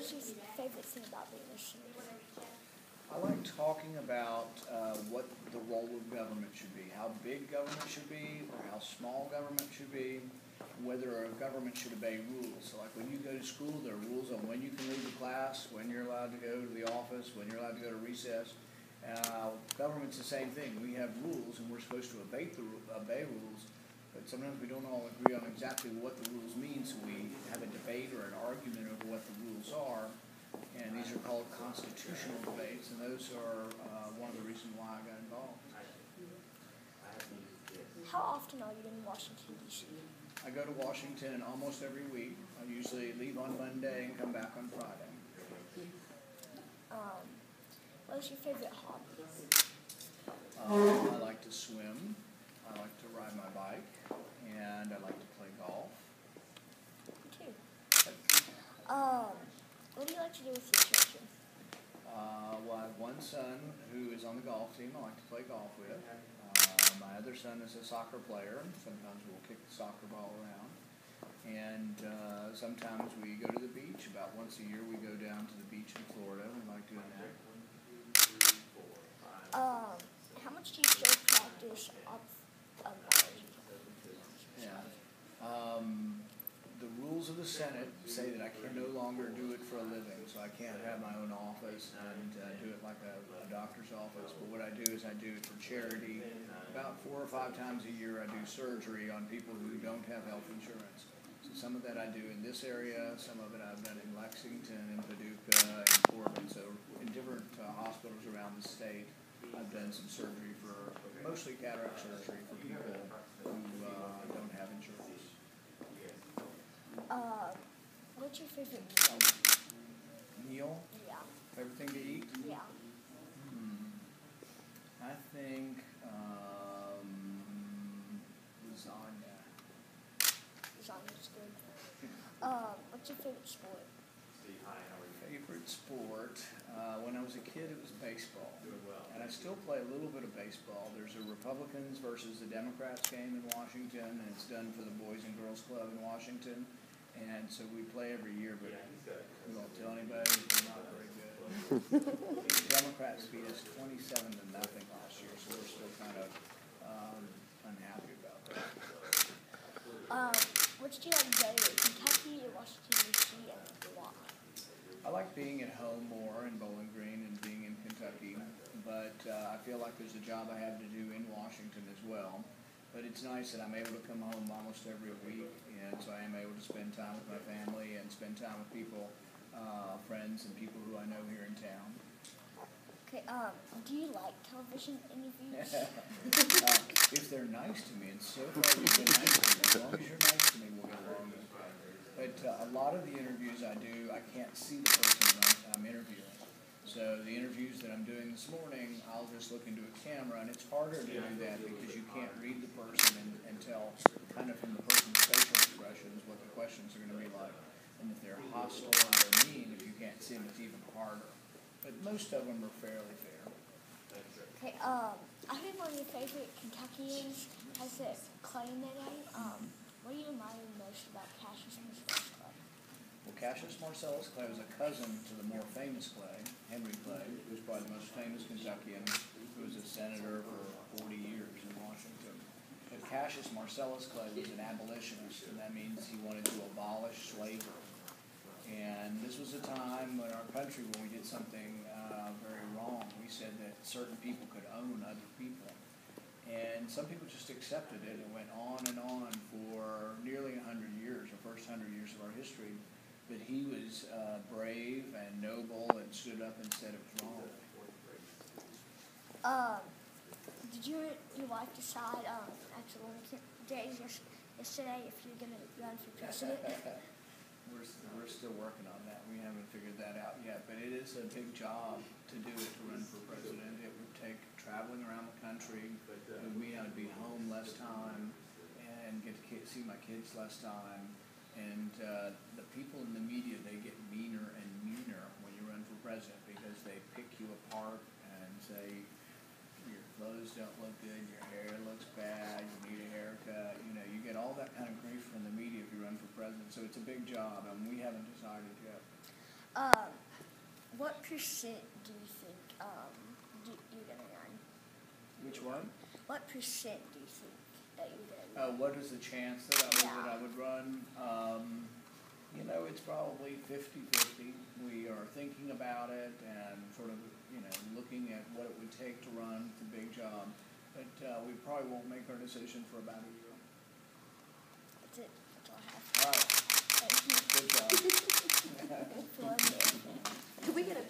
What's your favorite thing about being a senator? I like talking about what the role of government should be, how big government should be, or how small government should be, whether a government should obey rules. So like when you go to school, there are rules on when you can leave the class, when you're allowed to go to the office, when you're allowed to go to recess. Government's the same thing. We have rules, and we're supposed to obey rules, but sometimes we don't all agree on exactly what the rules mean, so we have a debate or an argument over what the rules are. And these are called constitutional debates, and those are one of the reasons why I got involved. How often are you in Washington, D.C.? I go to Washington almost every week. I usually leave on Monday and come back on Friday. What's your favorite hobby? I like to swim, I like to ride my bike, and I like to play golf. Me too. What do you like to do with your children? Well, I have one son who is on the golf team I like to play golf with. My other son is a soccer player, and sometimes we'll kick the soccer ball around. And sometimes we go to the beach. About once a year we go down to the beach in Florida. We like doing that. How much do you still practice biology? Yeah. The rules of the Senate say that I can no longer do it for a living, so I can't have my own office and do it like a doctor's office. But what I do is I do it for charity. About 4 or 5 times a year I do surgery on people who don't have health insurance. So some of that I do in this area, some of it I've done in Lexington, in Paducah, and Corbin. So in different hospitals around the state, I've done some surgery for, mostly cataract surgery for people who don't have insurance. What's your favorite meal? Meal? Yeah. Favorite thing to eat? Yeah. I think lasagna. Lasagna's good. What's your favorite sport? Favorite sport? When I was a kid, it was baseball. And I still play a little bit of baseball. There's a Republicans versus the Democrats game in Washington, and it's done for the Boys and Girls Club in Washington. And so we play every year, but we won't tell anybody. We're not very good. The Democrats beat us 27-0 last year, so we're still kind of unhappy about that. Which do you like better, Kentucky or Washington, D.C., and why? I like being at home more in Bowling Green and being in Kentucky, but I feel like there's a job I have to do in Washington as well. But it's nice that I'm able to come home almost every week, and so I am able to spend time with my family and spend time with people, friends and people who I know here in town. Okay, do you like television interviews? If they're nice to me, and so far you've been nice to me. As long as you're nice to me, we'll get along. But a lot of the interviews I do, I can't see the person I'm interviewing. So the interviews that I'm doing this morning, I'll just look into a camera, and it's harder to do that because you can't read the person and tell kind of from the person's facial expressions what the questions are going to be like. And if they're hostile or they're mean, if you can't see them, it's even harder. But most of them are fairly fair. Okay, I heard one of your favorite Kentuckians has a clay in their name. What do you admire most about Cassius Marcellus Clay? Well, Cassius Marcellus Clay was a cousin to the more famous Clay, Henry Clay, who was probably the most famous Kentuckian, who was a senator for 40 years in Washington. But Cassius Marcellus Clay was an abolitionist, and that means he wanted to abolish slavery. And this was a time in our country when we did something very wrong. We said that certain people could own other people. And some people just accepted it and went on and on for nearly 100 years, the first 100 years of our history. But he was brave and noble and stood up and said it was wrong. Did your wife decide after one days yesterday if you're going to run for president? We're still working on that. We haven't figured that out yet. But it is a big job to do it, to run for president. It would take traveling around the country. It would mean I'd be home less time and get to see my kids less time. And the people in the media, they get meaner and meaner when you run for president because they pick you apart and say, your clothes don't look good, your hair looks bad, you need a haircut. You know, you get all that kind of grief from the media if you run for president. So it's a big job, and we haven't decided yet. What percent do you think you're gonna run? Which one? What percent do you think that you're gonna run? What is the chance that I would run? It's probably 50-50. We are thinking about it and sort of, looking at what it would take to run. It's a big job. But we probably won't make our decision for about a year. That's it. That's all I have. All right. Thank you. Good job. For the- Could we get a